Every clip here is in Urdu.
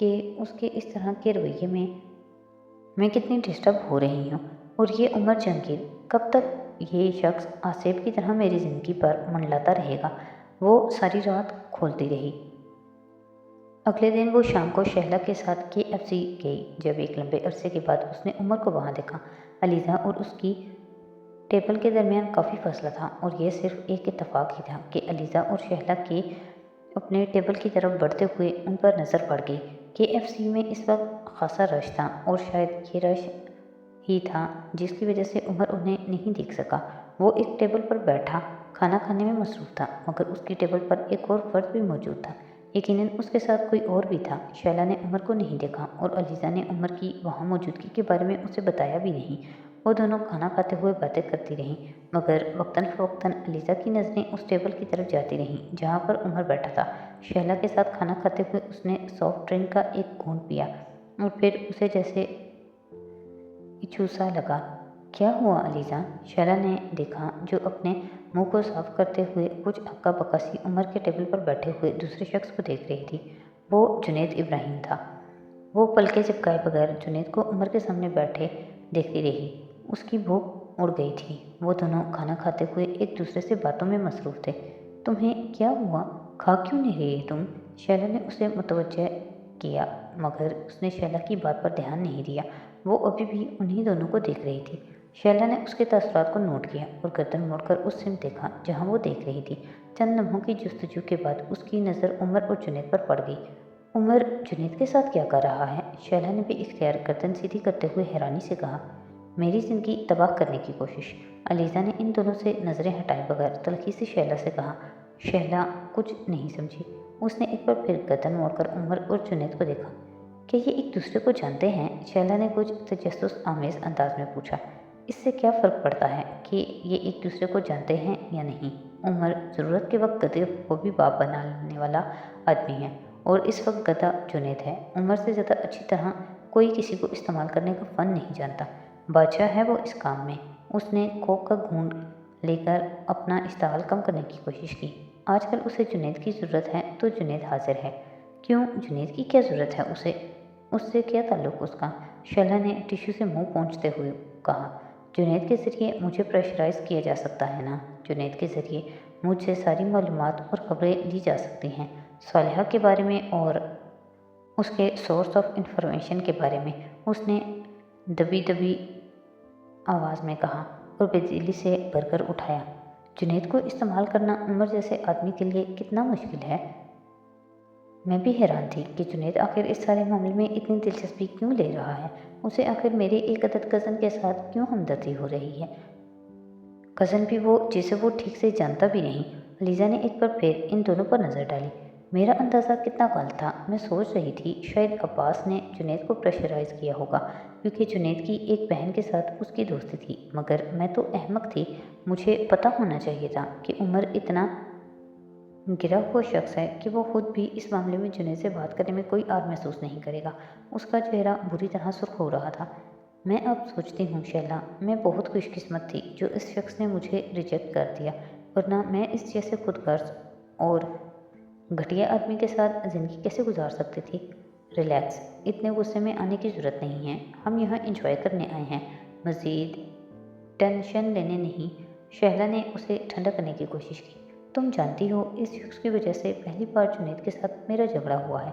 کہ اس کے اس طرح کے رویے میں کتنی ڈسٹرب ہو رہی ہوں، اور یہ عمر جہانگیر کب تک یہ شخص آصف کی طرح میری زندگی پر منڈلاتا رہے گا؟ وہ ساری رات کھولتی رہی۔ اگلے دن وہ شام کو شہلا کے ساتھ KFC گئی۔ جب ایک لمبے عرصے کے بعد اس نے عمر کو وہاں دیکھا، علیزہ اور اس کی ٹیبل کے درمیان کافی فاصلہ تھا، اور یہ صرف ایک اتفاق ہی تھا کہ علیزہ اور شہلا کے اپنے ٹیبل کی طرف بڑھتے ہوئے ان پر نظر پڑ گئی۔ KFC میں اس وقت خاصا رش تھا، اور شاید یہ رش ہی تھا جس کی وجہ سے عمر انہیں نہیں دیکھ سکا۔ وہ ایک ٹیبل پر بیٹھا کھانا کھانے میں مصروف تھا، مگر اس کی ٹیبل پر ایک اور فرد بھی موجود تھا۔ یقیناً اس کے ساتھ کوئی اور بھی تھا۔ شہلا نے عمر کو نہیں دیکھا، اور علیزہ نے عمر کی وہاں موجودگی کے بارے میں اسے بتایا بھی نہیں۔ وہ دونوں کھانا کھاتے ہوئے باتیں کرتی رہیں، مگر وقتاً فوقتاً علیزہ کی نظریں اس ٹیبل کی طرف جاتی رہیں جہاں پر عمر بیٹھا تھا۔ شہلا کے ساتھ کھانا کھاتے ہوئے اس نے سافٹ ڈرنک کا ایک گھونٹ پیا، اور پھر اسے جیسے اچھوسا لگا۔ کیا ہوا علیزہ؟ شہلا نے دیکھا، جو اپنے منہ کو صاف کرتے ہوئے کچھ ہکا بکا سی عمر کے ٹیبل پر بیٹھے ہوئے دوسرے شخص کو دیکھ رہی تھی۔ وہ جنید ابراہیم تھا۔ وہ پلکیں جھپکائے بغیر جنید کو عمر کے سامنے بیٹھے دیکھتی رہی۔ اس کی بھوک اڑ گئی تھی۔ وہ دونوں کھانا کھاتے ہوئے ایک دوسرے سے باتوں میں مصروف تھے۔ تمہیں کیا ہوا؟ کھا کیوں نہیں رہی تم؟ شہلا نے اسے متوجہ کیا، مگر اس نے شہلا کی بات پر دھیان نہیں دیا۔ وہ ابھی بھی انہی دونوں کو دیکھ رہی تھی۔ شہلا نے اس کے تاثرات کو نوٹ کیا، اور گردن موڑ کر اس سمت دیکھا جہاں وہ دیکھ رہی تھی۔ چند لمحوں کی جستجو کے بعد اس کی نظر عمر اور جنید پر پڑ گئی۔ عمر جنید کے ساتھ کیا کر رہا ہے؟ شہلا نے بھی اختیار گردن سیدھی کرتے ہوئے حیرانی سے کہا۔ میری زندگی تباہ کرنے کی کوشش۔ علیزہ نے ان دونوں سے نظریں ہٹائے بغیر تلخی سے شہلا سے کہا۔ شہلا کچھ نہیں سمجھی۔ اس نے ایک بار پھر گردن موڑ کر عمر اور جنید کو دیکھا۔ کیا یہ ایک دوسرے کو جانتے ہیں؟ شہلا نے کچھ تجسس آمیز انداز میں پوچھا۔ اس سے کیا فرق پڑتا ہے کہ یہ ایک دوسرے کو جانتے ہیں یا نہیں؟ عمر ضرورت کے وقت گدھے کو بھی باپ بنانے والا آدمی ہے، اور اس وقت گدھا جنید ہے۔ عمر سے زیادہ اچھی طرح کوئی کسی کو استعمال کرنے کا فن نہیں جانتا۔ بادشاہ ہے وہ اس کام میں۔ اس نے کوک کا گھونٹ لے کر اپنا اشتعال کم کرنے کی کوشش کی۔ آج کل اسے جنید کی ضرورت ہے تو جنید حاضر ہے۔ کیوں؟ جنید کی کیا ضرورت ہے اسے؟ اس سے کیا تعلق اس کا؟ شہلا نے ٹشو سے منہ پونچھتے ہوئے کہا۔ جنید کے ذریعے مجھے پریشرائز کیا جا سکتا ہے نا؟ جنید کے ذریعے مجھ سے ساری معلومات اور خبریں لی جا سکتی ہیں، صالحہ کے بارے میں اور اس کے سورس آف انفارمیشن کے بارے میں، اس نے دبی دبی آواز میں کہا، اور بےدلی سے برگر اٹھایا۔ جنید کو استعمال کرنا عمر جیسے آدمی کے لیے کتنا مشکل ہے؟ میں بھی حیران تھی کہ جنید آخر اس سارے معاملے میں اتنی دلچسپی کیوں لے رہا ہے۔ اسے آخر میرے ایک عدد کزن کے ساتھ کیوں ہمدردی ہو رہی ہے؟ کزن بھی وہ جسے وہ ٹھیک سے جانتا بھی نہیں۔ علیزہ نے ایک بار پھر ان دونوں پر نظر ڈالی۔ میرا اندازہ کتنا غلط تھا۔ میں سوچ رہی تھی شاید عباس نے جنید کو پریشرائز کیا ہوگا، کیونکہ جنید کی ایک بہن کے ساتھ اس کی دوستی تھی، مگر میں تو احمق تھی۔ مجھے پتہ ہونا چاہیے تھا کہ عمر اتنا گرا ہوا شخص ہے کہ وہ خود بھی اس معاملے میں جنید سے بات کرنے میں کوئی آر محسوس نہیں کرے گا۔ اس کا چہرہ بری طرح سرخ ہو رہا تھا۔ میں اب سوچتی ہوں شہلا، میں بہت خوش قسمت تھی جو اس شخص نے مجھے ریجیکٹ کر دیا، ورنہ میں اس جیسے خود غرض اور گھٹیا آدمی کے ساتھ زندگی کیسے گزار سکتی تھی؟ ریلیکس، اتنے غصے میں آنے کی ضرورت نہیں ہے۔ ہم یہاں انجوائے کرنے آئے ہیں، مزید ٹینشن لینے نہیں۔ شہلا نے اسے ٹھنڈا کرنے کی کوشش کی۔ تم جانتی ہو اس شخص کی وجہ سے پہلی بار جنید کے ساتھ میرا جھگڑا ہوا ہے۔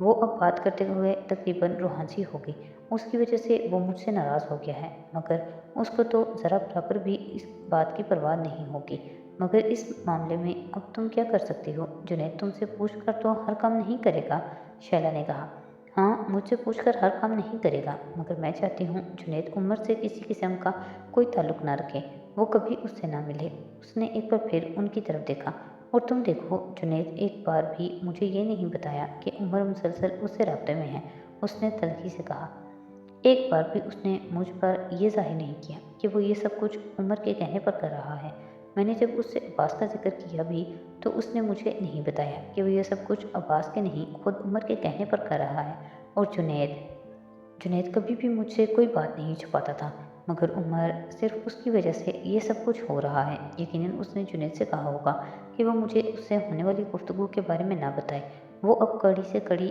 وہ اب بات کرتے ہوئے تقریباً روحانسی ہو گئی۔ اس کی وجہ سے وہ مجھ سے ناراض ہو گیا ہے، مگر اس کو تو ذرا برابر بھی اس بات کی پرواہ نہیں ہوگی۔ مگر اس معاملے میں اب تم کیا کر سکتی ہو؟ جنید تم سے پوچھ کر تو ہر کام نہیں کرے گا، شہلا نے کہا۔ ہاں، مجھ سے پوچھ کر ہر کام نہیں کرے گا، مگر میں چاہتی ہوں جنید عمر سے کسی قسم کا کوئی تعلق نہ رکھے، وہ کبھی اس سے نہ ملے۔ اس نے ایک بار پھر ان کی طرف دیکھا۔ اور تم دیکھو، جنید ایک بار بھی مجھے یہ نہیں بتایا کہ عمر مسلسل اس سے رابطے میں ہے، اس نے تلخی سے کہا۔ ایک بار بھی اس نے مجھ پر یہ ظاہر نہیں کیا کہ وہ یہ سب کچھ عمر کے کہنے پر کر رہا ہے۔ میں نے جب اس سے عباس کا ذکر کیا بھی تو اس نے مجھے نہیں بتایا کہ وہ یہ سب کچھ عباس کے نہیں خود عمر کے کہنے پر کر رہا ہے۔ اور جنید کبھی بھی مجھ سے کوئی بات نہیں چھپاتا تھا، مگر عمر صرف اس کی وجہ سے یہ سب کچھ ہو رہا ہے۔ یقیناً اس نے جنید سے کہا ہوگا کہ وہ مجھے اس سے ہونے والی گفتگو کے بارے میں نہ بتائے۔ وہ اب کڑی سے کڑی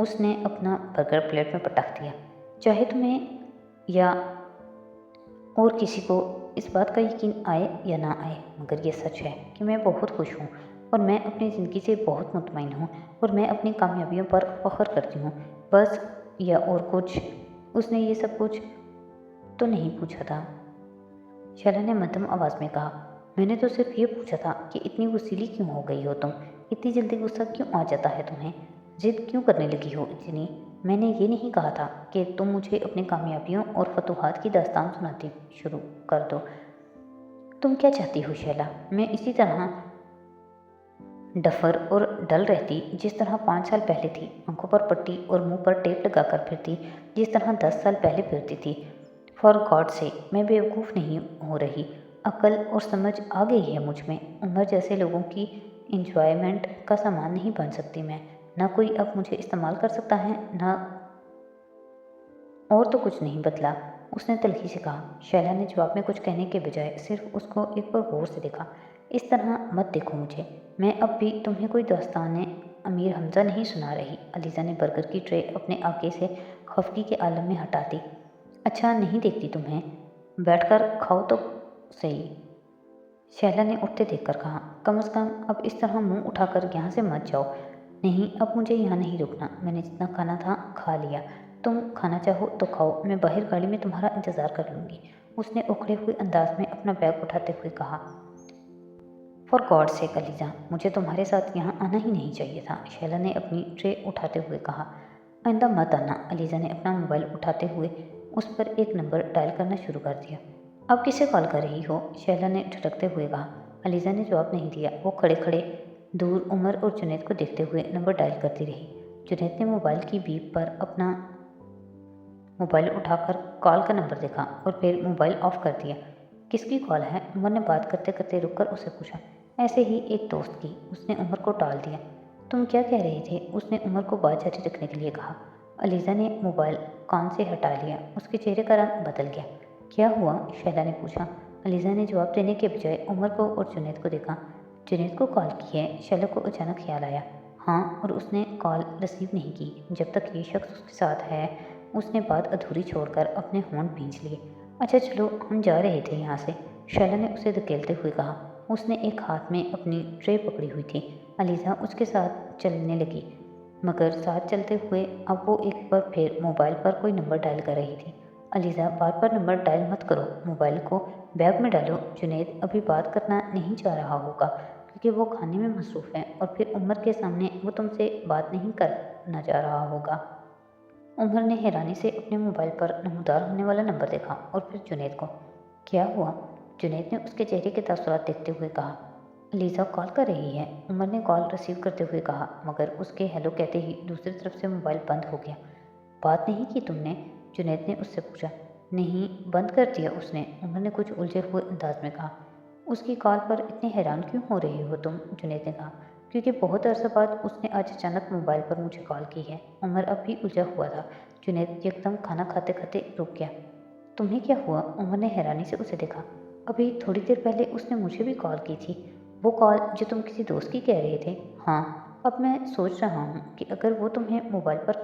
اس نے اپنا برگر پلیٹ میں پٹک دیا۔ چاہے تمہیں یا اور کسی کو اس بات کا یقین آئے یا نہ آئے، مگر یہ سچ ہے کہ میں بہت خوش ہوں اور میں اپنی زندگی سے بہت مطمئن ہوں اور میں اپنی کامیابیوں پر فخر کرتی ہوں۔ بس یا اور کچھ؟ اس نے یہ سب کچھ تو نہیں پوچھا تھا، شیلا نے مدھم آواز میں کہا۔ میں نے تو صرف یہ پوچھا تھا کہ اتنی غصیلی کیوں ہو گئی ہو تم؟ اتنی جلدی غصہ کیوں آ جاتا ہے تمہیں؟ ضد کیوں کرنے لگی ہو اتنی؟ میں نے یہ نہیں کہا تھا کہ تم مجھے اپنی کامیابیوں اور فتوحات کی داستان سناتی شروع کر دو۔ تم کیا چاہتی ہو شیلا؟ میں اسی طرح ڈفر اور ڈل رہتی جس طرح 5 سال پہلے تھی، آنکھوں پر پٹی اور منہ پر ٹیپ لگا کر پھرتی جس طرح 10 سال پہلے پھرتی تھی۔ فار گاڈ سیک، میں بیوقوف نہیں ہو رہی، عقل اور سمجھ آ گئی ہے مجھ میں۔ عمر جیسے لوگوں کی انجوائمنٹ کا سامان نہیں بن سکتی میں، نہ کوئی اب مجھے استعمال کر سکتا ہے نہ اور تو کچھ نہیں بدلا، اس نے تلخی سے کہا۔ شیلا نے جواب میں کچھ کہنے کے بجائے صرف اس کو ایک بار غور سے دیکھا۔ اس طرح مت دیکھو مجھے، میں اب بھی تمہیں کوئی داستان امیر حمزہ نہیں سنا رہی۔ علیزہ نے برگر کی ٹرے اپنے آگے سے خفگی کے عالم میں ہٹا دی۔ اچھا نہیں دیکھتی تمہیں؟ بیٹھ کر کھاؤ تو صحیح، شیلا نے اٹھتے دیکھ کر کہا۔ کم از کم اب اس طرح منہ اٹھا کر یہاں سے مت جاؤ۔ نہیں، اب مجھے یہاں نہیں رکنا، میں نے جتنا کھانا تھا کھا لیا، تم کھانا چاہو تو کھاؤ، میں باہر گاڑی میں تمہارا انتظار کر لوں گی، اس نے اکھڑے ہوئے انداز میں اپنا بیگ اٹھاتے ہوئے کہا۔ فار گاڈ سیک علیزہ، مجھے تمہارے ساتھ یہاں آنا ہی نہیں چاہیے تھا، شیلا نے اپنی ٹرے اٹھاتے ہوئے کہا۔ آئندہ مت آنا، علیزہ نے اپنا موبائل اٹھاتے ہوئے اس پر ایک نمبر ڈائل کرنا شروع کر دیا۔ اب کسے کال کر رہی ہو؟ شیلا نے جھٹکتے ہوئے کہا۔ علیزہ نے جواب نہیں دیا، وہ کھڑے کھڑے دور عمر اور جنید کو دیکھتے ہوئے نمبر ڈائل کرتی رہی۔ جنید نے موبائل کی بیپ پر اپنا موبائل اٹھا کر کال کا نمبر دیکھا اور پھر موبائل آف کر دیا۔ کس کی کال ہے؟ عمر نے بات کرتے کرتے رک کر اسے پوچھا۔ ایسے ہی ایک دوست کی، اس نے عمر کو ٹال دیا۔ تم کیا کہہ رہے تھے؟ اس نے عمر کو بات جاری رکھنے کے لیے کہا۔ علیزہ نے موبائل کان سے ہٹا لیا، اس کے چہرے کا رنگ بدل گیا۔ کیا ہوا؟ شیلا نے پوچھا۔ علیزہ نے جواب دینے کے بجائے عمر کو اور جنید کو دیکھا۔ جنید کو کال کی ہے؟ شیلا کو اچانک خیال آیا۔ ہاں، اور اس نے کال ریسیو نہیں کی جب تک یہ شخص اس کے ساتھ ہے۔ اس نے بات ادھوری چھوڑ کر اپنے ہونٹ بھینچ لیے۔ اچھا چلو، ہم جا رہے تھے یہاں سے، شیلا نے اسے دھکیلتے ہوئے کہا۔ اس نے ایک ہاتھ میں اپنی ٹرے پکڑی ہوئی تھی۔ علیزہ اس کے ساتھ چلنے لگی، مگر ساتھ چلتے ہوئے اب وہ ایک بار پھر موبائل پر کوئی نمبر ڈائل کر رہی تھی۔ علیزہ، بار بار نمبر ڈائل مت کرو، موبائل کو بیگ میں ڈالو، جنید ابھی بات کرنا نہیں چاہ رہا ہوگا کیونکہ وہ کھانے میں مصروف ہے، اور پھر عمر کے سامنے وہ تم سے بات نہیں کرنا چاہ رہا ہوگا۔ عمر نے حیرانی سے اپنے موبائل پر نمودار ہونے والا نمبر دیکھا اور پھر جنید کو۔ کیا ہوا؟ جنید نے اس کے چہرے کے تاثرات دیکھتے ہوئے کہا۔ علیزہ کال کر رہی ہے، عمر نے کال ریسیو کرتے ہوئے کہا، مگر اس کے ہیلو کہتے ہی دوسری طرف سے موبائل بند ہو گیا۔ بات نہیں کی تم نے؟ جنید نے اس سے پوچھا۔ نہیں، بند کر دیا اس نے، عمر نے کچھ الجھے ہوئے انداز میں کہا۔ اس کی کال پر اتنے حیران کیوں ہو رہے ہو تم؟ جنید نے کہا۔ کیونکہ بہت عرصہ بعد اس نے آج اچانک موبائل پر مجھے کال کی ہے۔ عمر اب بھی الجھا ہوا تھا۔ جنید یکدم کھانا کھاتے کھاتے رک گیا۔ تمہیں کیا ہوا؟ عمر نے حیرانی سے اسے دیکھا۔ ابھی تھوڑی دیر پہلے اس نے مجھے بھی کال کی تھی، وہ کال جو تم کسی دوست کی کہہ رہے تھے؟ ہاں، اب میں سوچ رہا ہوں کہ اگر وہ تمہیں موبائل پر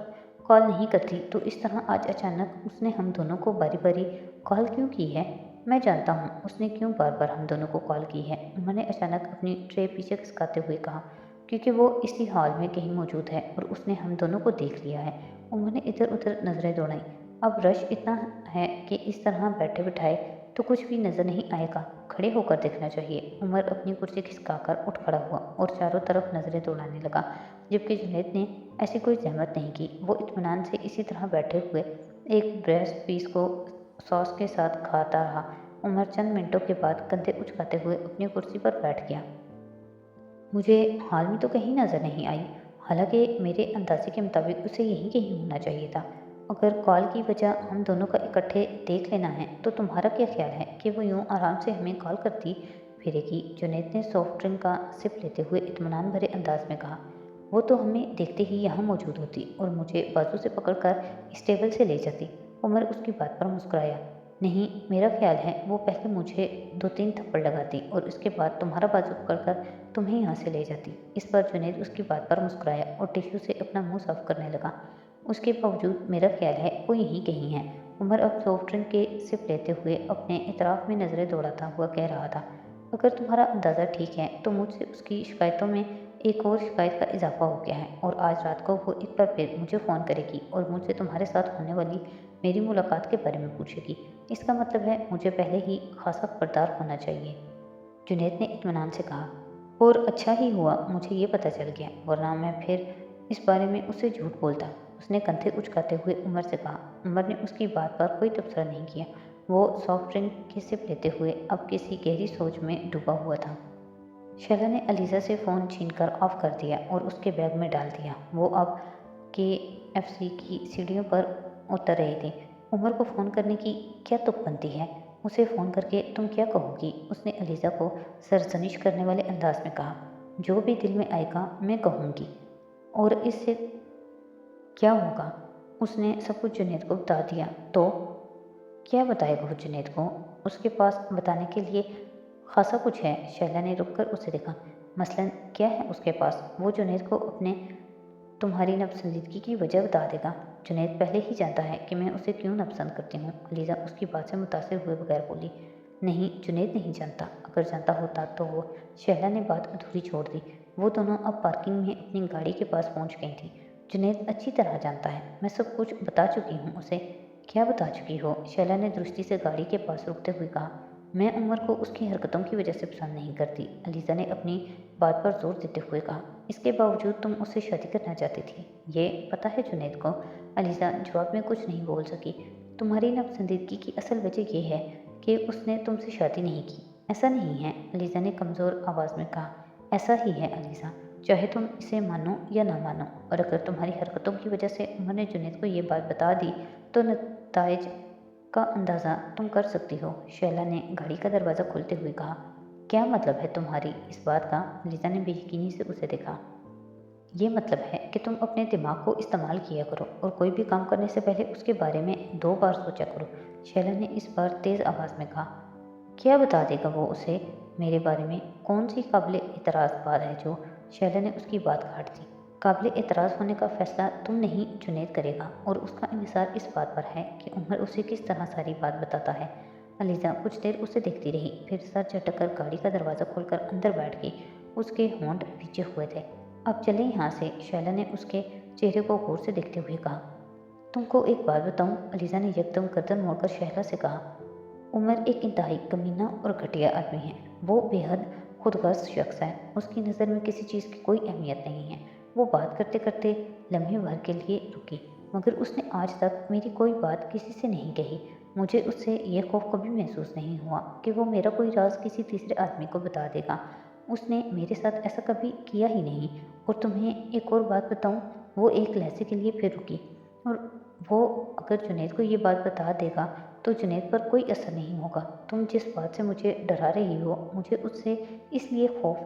کال نہیں کرتی تو اس طرح آج اچانک اس نے ہم دونوں کو باری باری کال کیوں کی ہے؟ میں جانتا ہوں اس نے کیوں بار بار ہم دونوں کو کال کی ہے، عمر نے اچانک اپنی ٹرے پیچھے کھسکاتے ہوئے کہا۔ کیونکہ وہ اسی ہال میں کہیں موجود ہے اور اس نے ہم دونوں کو دیکھ لیا ہے۔ عمر نے ادھر ادھر نظریں دوڑائیں۔ اب رش اتنا ہے کہ اس طرح بیٹھے بٹھائے تو کچھ بھی نظر نہیں آئے گا، کھڑے ہو کر دیکھنا چاہیے۔ عمر اپنی کرسی کھسکا کر اٹھ کھڑا ہوا اور چاروں طرف نظریں دوڑانے لگا، جبکہ جنید نے ایسی کوئی زحمت نہیں کی۔ وہ اطمینان سے اسی طرح بیٹھے ہوئے ایک بریسٹ پیس کو ساس کے ساتھ کھاتا رہا۔ عمر چند منٹوں کے بعد کندھے اچکاتے ہوئے اپنی کرسی پر بیٹھ گیا۔ مجھے حال میں تو کہیں نظر نہیں آئی، حالانکہ میرے اندازے کے مطابق اسے یہیں کہیں ہونا چاہیے تھا۔ اگر کال کی وجہ ہم دونوں کا اکٹھے دیکھ لینا ہے تو تمہارا کیا خیال ہے کہ وہ یوں آرام سے ہمیں کال کرتی پھرے گی؟ جنید نے سافٹ ڈرنک کا سپ لیتے ہوئے اطمینان بھرے انداز میں کہا۔ وہ تو ہمیں دیکھتے ہی یہاں موجود ہوتی اور مجھے بازو سے پکڑ کر اس ٹیبل سے لے جاتی۔ عمر اس کی بات پر مسکرایا۔ نہیں، میرا خیال ہے وہ پہلے مجھے 2-3 تھپڑ لگاتی اور اس کے بعد تمہارا بازو پکڑ کر تمہیں یہاں سے لے جاتی۔ اس پر جنید اس کی بات پر مسکرایا اور ٹیشو سے اپنا منہ صاف کرنے لگا۔ اس کے باوجود میرا خیال ہے وہ یہیں کہیں ہے۔ عمر اب سافٹ ڈرنک کے سپ لیتے ہوئے اپنے اطراف میں نظریں دوڑاتا ہوا کہہ رہا تھا، اگر تمہارا اندازہ ٹھیک ہے تو مجھ سے اس کی شکایتوں میں ایک اور شکایت کا اضافہ ہو گیا ہے، اور آج رات کو وہ ایک بار پھر مجھے فون کرے گی اور مجھ سے تمہارے ساتھ ہونے والی میری ملاقات کے بارے میں پوچھے گی۔ اس کا مطلب ہے مجھے پہلے ہی خاصا خبردار ہونا چاہیے۔ جنید نے اطمینان سے کہا، اور اچھا ہی ہوا مجھے یہ پتہ چل گیا، ورنہ میں پھر اس بارے میں اس سے جھوٹ بولتا۔ اس نے کندھے اچکاتے ہوئے عمر سے کہا۔ عمر نے اس کی بات پر کوئی تبصرہ نہیں کیا۔ وہ سافٹ ڈرنک کی سپ لیتے ہوئے اب کسی گہری سوچ میں ڈوبا ہوا تھا۔ شیلا نے علیزہ سے فون چھین کر آف کر دیا اور اس کے بیگ میں ڈال دیا۔ وہ اب KFC کی سیڑھیوں پر اتر رہی تھی۔ عمر کو فون کرنے کی کیا تک بنتی ہے؟ اسے فون کر کے تم کیا کہو گی؟ اس نے علیزہ کو سرزنش کرنے والے انداز میں کہا۔ جو بھی دل میں آئے گا میں کہوں گی، اور اس سے کیا ہوگا؟ اس نے سب کچھ جنید کو بتا دیا تو کیا بتائے گا وہ جنید کو؟ اس کے پاس بتانے کے لیے خاصا کچھ ہے۔ شیلا نے رک کر اسے دیکھا۔ مثلاً کیا ہے اس کے پاس؟ وہ جنید کو اپنے تمہاری ناپسندیدگی کی وجہ بتا دے گا۔ جنید پہلے ہی جانتا ہے کہ میں اسے کیوں ناپسند کرتی ہوں۔ علیزہ اس کی بات سے متاثر ہوئے بغیر بولی۔ نہیں، جنید نہیں جانتا۔ اگر جانتا ہوتا تو وہ… شیلا نے بات ادھوری چھوڑ دی۔ وہ دونوں اب پارکنگ میں اپنی گاڑی کے پاس پہنچ گئی تھیں۔ جنید اچھی طرح جانتا ہے، میں سب کچھ بتا چکی ہوں اسے۔ کیا بتا چکی ہو؟ شیلا نے درستی سے گاڑی کے پاس رکتے ہوئے کہا۔ میں عمر کو اس کی حرکتوں کی وجہ سے پسند نہیں کرتی، علیزہ نے اپنی بات پر زور دیتے ہوئے کہا۔ اس کے باوجود تم اس سے شادی کرنا چاہتی تھی، یہ پتہ ہے جنید کو؟ علیزہ جواب میں کچھ نہیں بول سکی۔ تمہاری ناپسندیدگی کی اصل وجہ یہ ہے کہ اس نے تم سے شادی نہیں کی۔ ایسا نہیں ہے، علیزہ نے کمزور آواز میں کہا۔ ایسا ہی ہے علیزہ، چاہے تم اسے مانو یا نہ مانو، اور اگر تمہاری حرکتوں کی وجہ سے عمر نے جنید کو یہ بات بتا دی تو نتائج کا اندازہ تم کر سکتی ہو۔ شیلا نے گاڑی کا دروازہ کھولتے ہوئے کہا۔ کیا مطلب ہے تمہاری اس بات کا؟ علیزہ نے بے یقینی سے اسے دیکھا۔ یہ مطلب ہے کہ تم اپنے دماغ کو استعمال کیا کرو اور کوئی بھی کام کرنے سے پہلے اس کے بارے میں 2 بار سوچا کرو، شیلا نے اس بار تیز آواز میں کہا۔ کیا بتا دے گا وہ اسے میرے بارے میں؟ کون سی قابل اعتراض بات ہے جو… شیلا نے اس کی بات کاٹ دی۔ قابل اعتراض ہونے کا فیصلہ تم نہیں جنید کرے گا، اور اس کا انحصار اس بات پر ہے کہ عمر اسے کس طرح ساری بات بتاتا ہے۔ علیزہ کچھ دیر اسے دیکھتی رہی، پھر سر جھٹک کر گاڑی کا دروازہ کھول کر اندر بیٹھ گئی۔ اس کے ہونٹ بھیجے ہوئے تھے۔ اب چلیں یہاں سے، شیلا نے اس کے چہرے کو غور سے دیکھتے ہوئے کہا۔ تم کو ایک بات بتاؤں؟ علیزہ نے یکدم گردن موڑ کر شیلا سے کہا۔ عمر ایک انتہائی کمینہ اور گھٹیا آدمی ہے۔ وہ بے حد خود غرض شخص ہے۔ اس کی نظر میں کسی چیز کی کوئی اہمیت نہیں ہے۔ وہ بات کرتے کرتے لمحے بھر کے لیے رکی، مگر اس نے آج تک میری کوئی بات کسی سے نہیں کہی۔ مجھے اس سے یہ خوف کبھی محسوس نہیں ہوا کہ وہ میرا کوئی راز کسی تیسرے آدمی کو بتا دے گا۔ اس نے میرے ساتھ ایسا کبھی کیا ہی نہیں۔ اور تمہیں ایک اور بات بتاؤں؟ وہ ایک لہجے کے لیے پھر رکی، اور وہ اگر جنید کو یہ بات بتا دے گا تو جنید پر کوئی اثر نہیں ہوگا۔ تم جس بات سے مجھے ڈرا رہی ہو، مجھے اس سے اس لیے خوف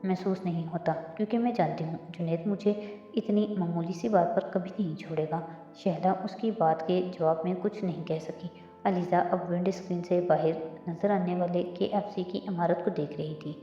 محسوس نہیں ہوتا کیونکہ میں جانتی ہوں جنید مجھے اتنی معمولی سی بات پر کبھی نہیں چھوڑے گا۔ شیلا اس کی بات کے جواب میں کچھ نہیں کہہ سکی۔ علیزہ اب ونڈ اسکرین سے باہر نظر آنے والے KFC کی عمارت کو دیکھ رہی تھی۔